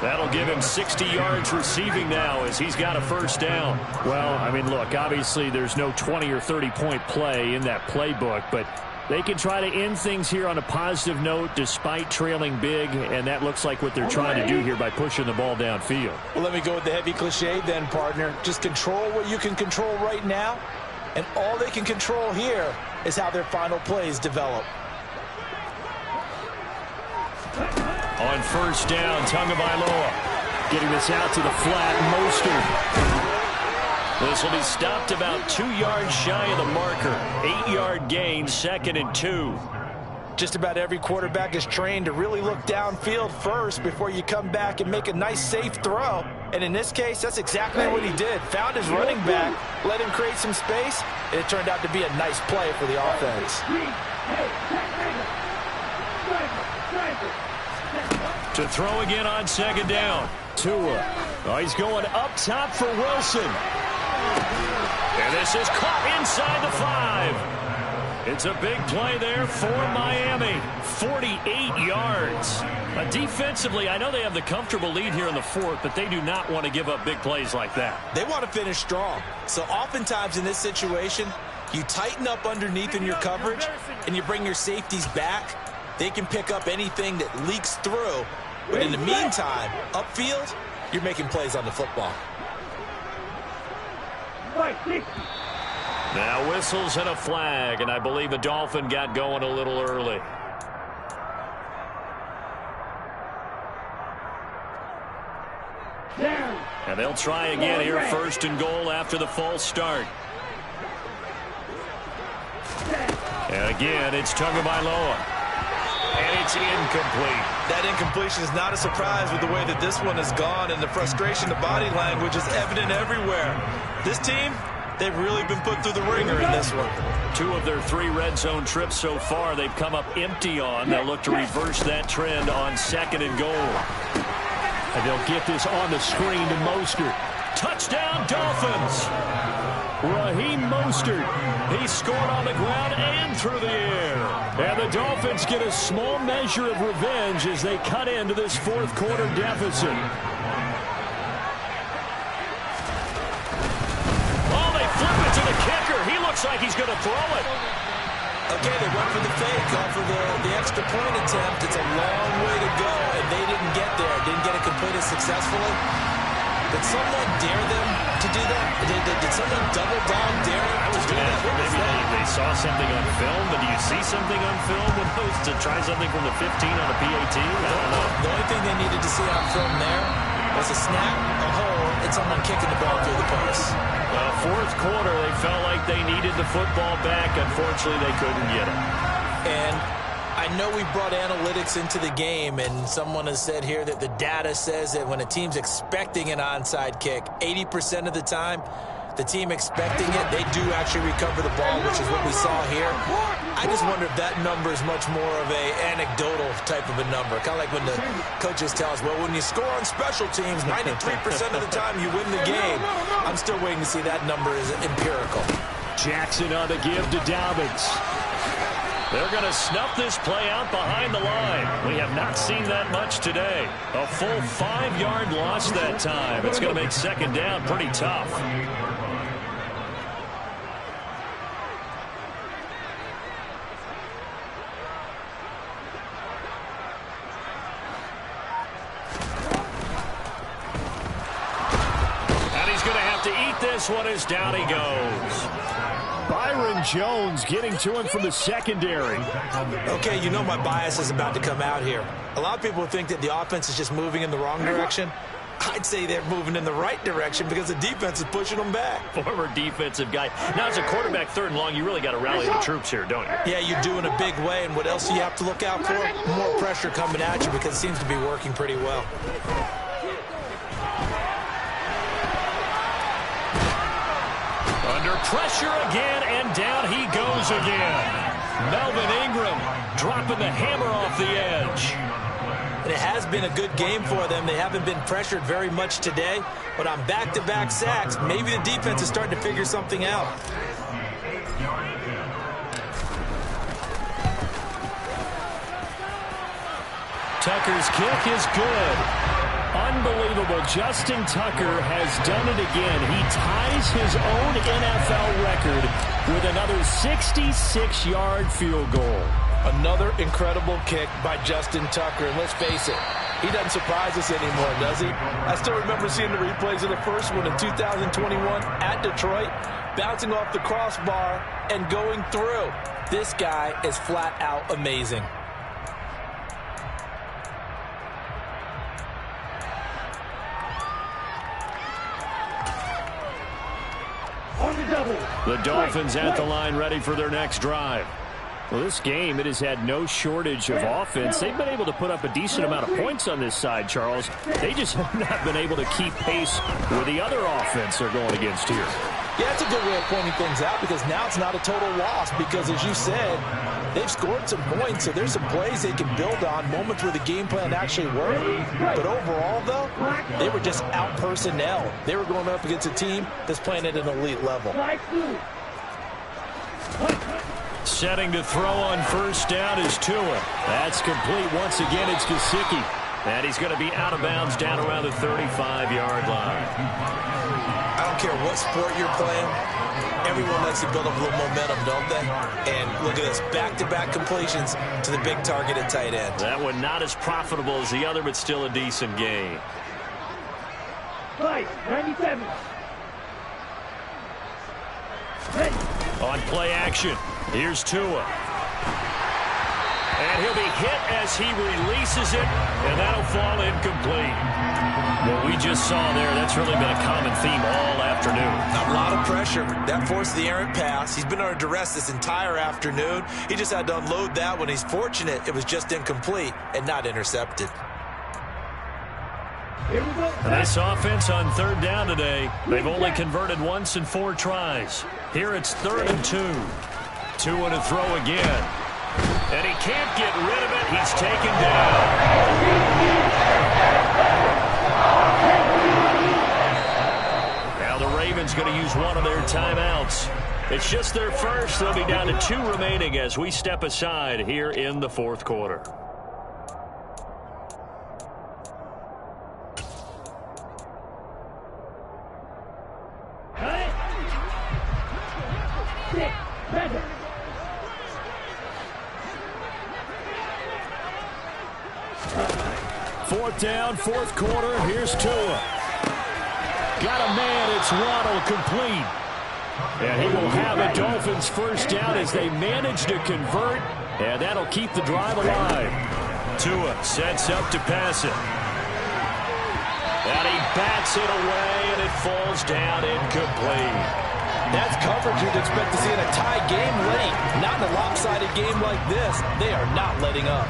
S1: That'll give him 60 yards receiving now as he's got a 1st down. Well, I mean, look, obviously there's no 20 or 30-point play in that playbook, but they can try to end things here on a positive note despite trailing big, and that looks like what they're trying to do here by pushing the ball downfield.
S2: Well, let me go with the heavy cliche then, partner. Just control what you can control right now, and all they can control here is how their final plays develop.
S1: On 1st down, Tagovailoa getting this out to the flat. Mostert. This will be stopped about 2 yards shy of the marker. 8-yard gain, 2nd and 2. Just about every quarterback is trained to really look downfield first before you come back and make a nice, safe throw.
S2: And in this case, that's exactly what he did. Found his running back, let him create some space, and it turned out to be a nice play for the offense.
S1: To throw again on second down. Tua. Oh, he's going up top for Wilson. And this is caught inside the 5. It's a big play there for Miami. 48 yards. Defensively, I know they have the comfortable lead here in the 4th, but they do not want to give up big plays like that.
S2: They want to finish strong. So oftentimes in this situation, you tighten up underneath in your coverage, and you bring your safeties back. They can pick up anything that leaks through. But in the meantime, upfield, you're making plays on the football.
S1: Now whistles and a flag, and I believe the Dolphin got going a little early. And they'll try again here, 1st and goal after the false start. And again, it's Tagovailoa. And it's incomplete.
S2: That incompletion is not a surprise with the way that this one has gone, and the frustration, the body language is evident everywhere. This team, they've really been put through the ringer in this one.
S1: 2 of their 3 red zone trips so far, they've come up empty on. They'll look to reverse that trend on 2nd and goal. And they'll get this on the screen to Mostert. Touchdown, Dolphins! Raheem Mostert. He scored on the ground and through the air. And the Dolphins get a small measure of revenge as they cut into this 4th quarter deficit. Oh, they flip it to the kicker. He looks like he's going to throw it.
S2: Okay, they went for the fake off of the extra point attempt. It's a long way to go, and they didn't get there. Didn't get it completed successfully. Did someone dare them to do that? Did someone double dog dare them to do that?
S1: Maybe they saw something on film, but do you see something on film with those to try something from the 15 on the PAT? I don't know.
S2: The only thing they needed to see on film there was a snap, a hole, and someone kicking the ball through the post.
S1: Well, 4th quarter, they felt like they needed the football back. Unfortunately, they couldn't get it.
S2: And I know we brought analytics into the game, and someone has said here that the data says that when a team's expecting an onside kick, 80% of the time, the team expecting it, they do actually recover the ball, which is what we saw here. I just wonder if that number is much more of a anecdotal type of a number. Kind of like when the coaches tell us, well, when you score on special teams, 93% of the time you win the game. I'm still waiting to see that number is empirical.
S1: Jackson on the give to Dobbins. They're going to snuff this play out behind the line. We have not seen that much today. A full 5-yard loss that time. It's going to make 2nd down pretty tough. And he's going to have to eat this one as down he goes. Byron Jones getting to him from the secondary.
S2: Okay, you know my bias is about to come out here. A lot of people think that the offense is just moving in the wrong direction. I'd say they're moving in the right direction because the defense is pushing them back.
S1: Former defensive guy. Now, as a quarterback, 3rd and long, you really got to rally the troops here, don't you?
S2: Yeah, you do in a big way. And what else do you have to look out for? More pressure coming at you because it seems to be working pretty well.
S1: Under pressure again, and down he goes again. Melvin Ingram dropping the hammer off the edge.
S2: And it has been a good game for them. They haven't been pressured very much today, but on back-to-back sacks, maybe the defense is starting to figure something out.
S1: Tucker's kick is good. Unbelievable. Justin Tucker has done it again. He ties his own NFL record with another 66-yard field goal.
S2: Another incredible kick by Justin Tucker. And let's face it, he doesn't surprise us anymore, does he? I still remember seeing the replays of the first one in 2021 at Detroit, bouncing off the crossbar and going through. This guy is flat out amazing.
S1: The Dolphins at the line ready for their next drive.
S3: Well, this game, it has had no shortage of offense. They've been able to put up a decent amount of points on this side, Charles. They just have not been able to keep pace with the other offense they're going against here.
S2: Yeah, that's a good way of pointing things out because now it's not a total loss because, as you said, they've scored some points, so there's some plays they can build on, moments where the game plan actually worked. But overall, though, they were just out-personnel. They were going up against a team that's playing at an elite level.
S1: Setting to throw on first down is Tua. That's complete. Once again, it's Gesicki. And he's going to be out of bounds down around the 35-yard line.
S2: I don't care what sport you're playing. Everyone likes to build up a little momentum, don't they? And look at this, back-to-back completions to the big target at tight end.
S1: That one not as profitable as the other, but still a decent gain.
S4: 97.
S1: On play action, here's Tua. And he'll be hit as he releases it, and that'll fall incomplete. What we just saw there, that's really been a common theme all afternoon.
S2: A lot of pressure. That forced the errant pass. He's been under duress this entire afternoon. He just had to unload that one. He's fortunate it was just incomplete and not intercepted.
S1: This offense on third down today, they've only converted once in 4 tries. Here it's 3rd and 2. Tua to throw again. And he can't get rid of it. He's taken down. Now the Ravens going to use one of their timeouts. It's just their first. They'll be down to 2 remaining as we step aside here in the 4th quarter. Fourth down, 4th quarter. Here's Tua. Got a man. It's Waddle, complete. And he will have a Dolphins first down as they manage to convert. And that'll keep the drive alive. Tua sets up to pass it. And he bats it away, and it falls down incomplete.
S2: That's coverage you'd expect to see in a tie game late. Not in a lopsided game like this. They are not letting up.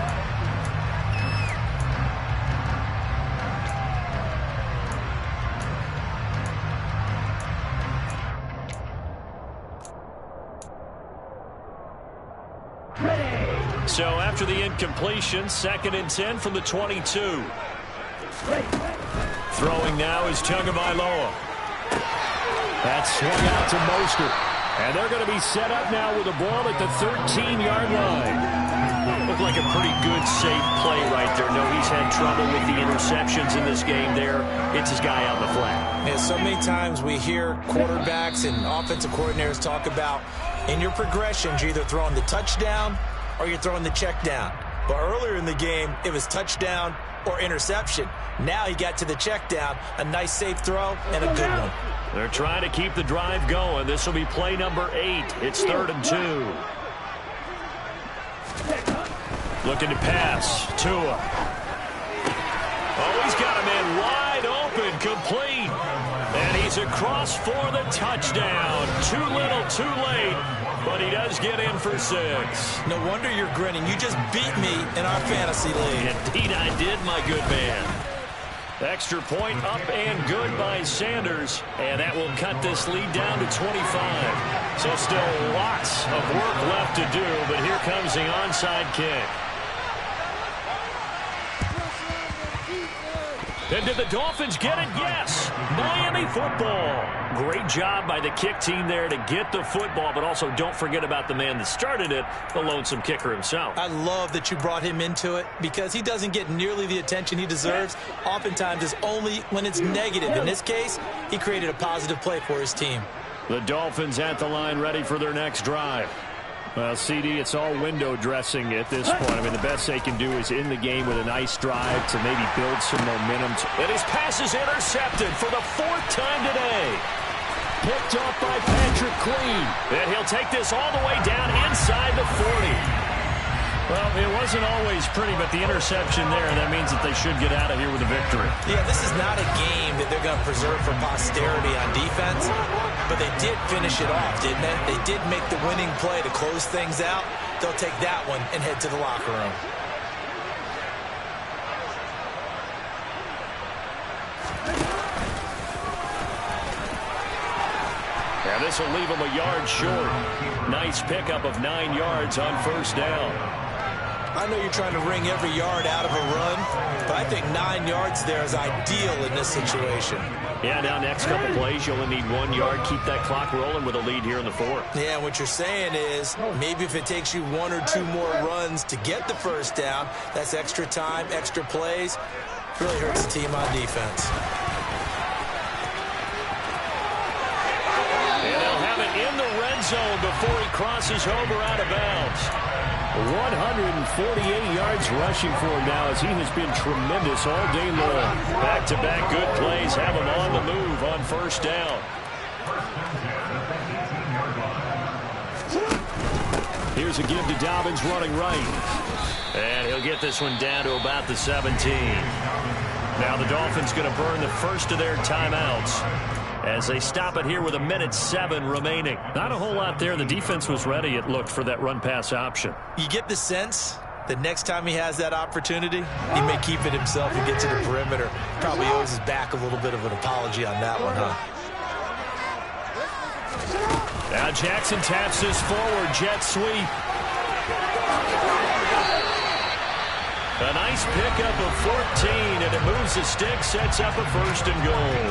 S1: So after the incompletion, 2nd and 10 from the 22. Throwing now is Tagovailoa. That's swung out to Mostert. And they're going to be set up now with the ball at the 13-yard line. Looked like a pretty good, safe play right there. No, he's had trouble with the interceptions in this game there. It's his guy out in the flat.
S2: And so many times we hear quarterbacks and offensive coordinators talk about in your progressions, you're either throwing the touchdown or you're throwing the check down. But earlier in the game, it was touchdown or interception. Now he got to the check down, a nice safe throw, and a good one.
S1: They're trying to keep the drive going. This will be play number 8. It's 3rd and 2. Looking to pass. Tua. Oh, he's got a man wide open, complete. And he's across for the touchdown. Too little, too late. But he does get in for 6.
S2: No wonder you're grinning. You just beat me in our fantasy league.
S1: Indeed I did, my good man. Extra point up and good by Sanders. And that will cut this lead down to 25. So still lots of work left to do. But here comes the onside kick. And did the Dolphins get it? Yes. Miami football. Great job by the kick team there to get the football, but also don't forget about the man that started it, the lonesome kicker himself.
S2: I love that you brought him into it because he doesn't get nearly the attention he deserves. Oftentimes it's only when it's negative. In this case, he created a positive play for his team.
S1: The Dolphins at the line ready for their next drive. Well, CD, it's all window dressing at this point. I mean, the best they can do is in the game with a nice drive to maybe build some momentum. And his pass is intercepted for the 4th time today. Picked up by Patrick Queen. And he'll take this all the way down inside the 40. Well, it wasn't always pretty, but the interception there, that means that they should get out of here with a victory.
S2: Yeah, this is not a game that they're going to preserve for posterity on defense, but they did finish it off, didn't they? They did make the winning play to close things out. they'll take that one and head to the locker room.
S1: And this will leave him a yard short. Nice pickup of 9 yards on first down.
S2: I know you're trying to wring every yard out of a run, but I think 9 yards there is ideal in this situation.
S1: Yeah, now next couple plays, you only need 1 yard. Keep that clock rolling with a lead here in the fourth.
S2: Yeah, what you're saying is maybe if it takes you 1 or 2 more runs to get the first down, that's extra time, extra plays. Really hurts the team on defense.
S1: And they'll have it in the red zone before he crosses over out of bounds. 148 yards rushing for him now as he has been tremendous all day long. Back-to-back good plays have him on the move on first down. Here's a give to Dobbins running right. And he'll get this one down to about the 17. Now the Dolphins going to burn the first of their timeouts as they stop it here with 1:07 remaining. Not a whole lot there. The defense was ready, it looked, for that run-pass option.
S2: You get the sense that next time he has that opportunity, he may keep it himself and get to the perimeter. Probably owes his back a little bit of an apology on that one, huh?
S1: Now Jackson taps this forward, jet sweep. A nice pickup of 14, and it moves the stick, sets up a first and goal.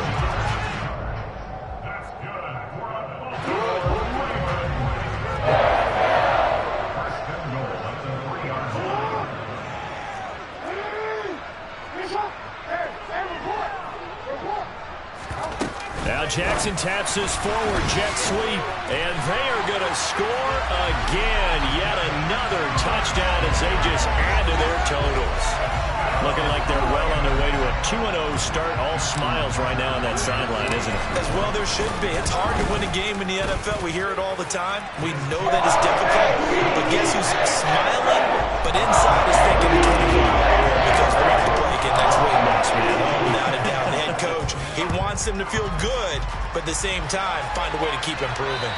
S1: Now Jackson taps this forward, jet sweep, and they are going to score again. Yet another touchdown as they just add to their totals. Looking like they're well on their way to a 2-0 start. All smiles right now on that sideline, isn't it?
S2: As well there should be. It's hard to win a game in the NFL. We hear it all the time. We know that it's difficult. But guess who's smiling? But inside is thinking the 24-hour war because we're going to play again next week. Without a doubt, the head coach, he wants them to feel good, but at the same time, find a way to keep improving.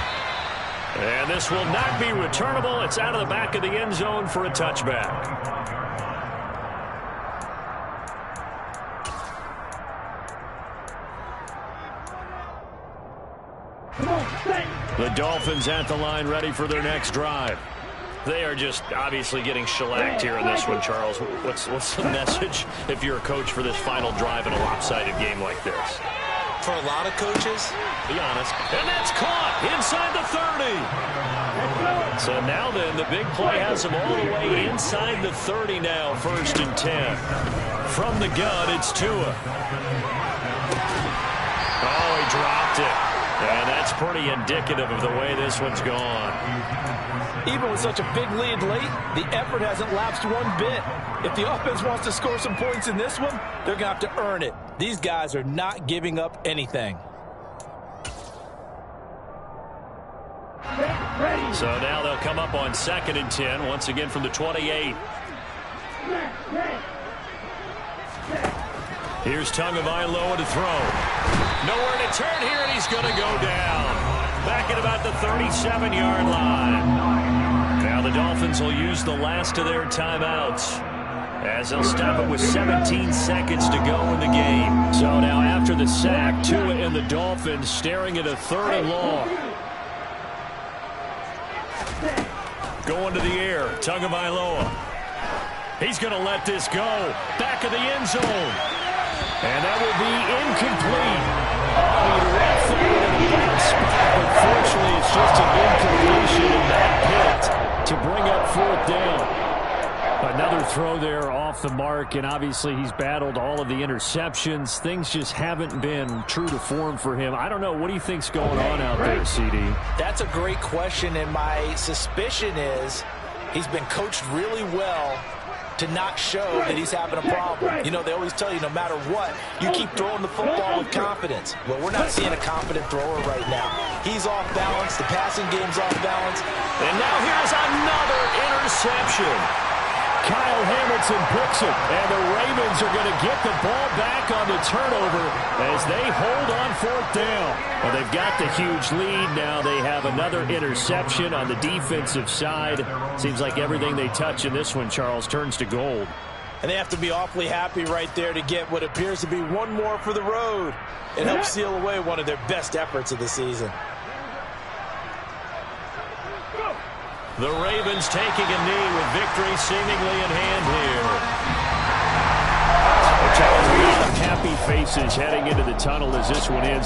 S1: And this will not be returnable. It's out of the back of the end zone for a touchback. The Dolphins at the line, ready for their next drive. They are just obviously getting shellacked here in this one, Charles. What's the message if you're a coach for this final drive in a lopsided game like this?
S2: For a lot of coaches,
S1: be honest. And that's caught inside the 30. So now then, the big play has them all the way inside the 30 now, 1st and 10. From the gun, it's Tua. Oh, he dropped it. And that's pretty indicative of the way this one's gone.
S2: Even with such a big lead late, the effort hasn't lapsed one bit. If the offense wants to score some points in this one, they're going to have to earn it. These guys are not giving up anything.
S1: So now they'll come up on 2nd and 10, once again from the 28. Here's Tagovailoa to throw. Nowhere to turn here, and he's going to go down. Back at about the 37-yard line. Now the Dolphins will use the last of their timeouts as they'll stop it with 17 seconds to go in the game. So now after the sack, Tua and the Dolphins staring at a 3rd and long. Going to the air, Tagovailoa. He's going to let this go. Back of the end zone. And that will be incomplete. Oh, he left there in a bad spot. Unfortunately, it's just an incompletion in that pit to bring up 4th down. Another throw there off the mark, and obviously he's battled all of the interceptions. Things just haven't been true to form for him. I don't know. What do you think's going on out there, CD?
S2: That's a great question, and my suspicion is he's been coached really well to not show that he's having a problem. You know, they always tell you no matter what, you keep throwing the football with confidence. Well, we're not seeing a confident thrower right now. He's off balance. The passing game's off balance.
S1: And now here's another interception. Kyle Hamilton picks it, and the Ravens are going to get the ball back on the turnover as they hold on 4th down. Well, they've got the huge lead. Now they have another interception on the defensive side. Seems like everything they touch in this one, Charles, turns to gold.
S2: And they have to be awfully happy right there to get what appears to be one more for the road. It helps seal away one of their best efforts of the season.
S1: The Ravens taking a knee with victory seemingly in hand here. Charles, we got happy faces heading into the tunnel as this one ends.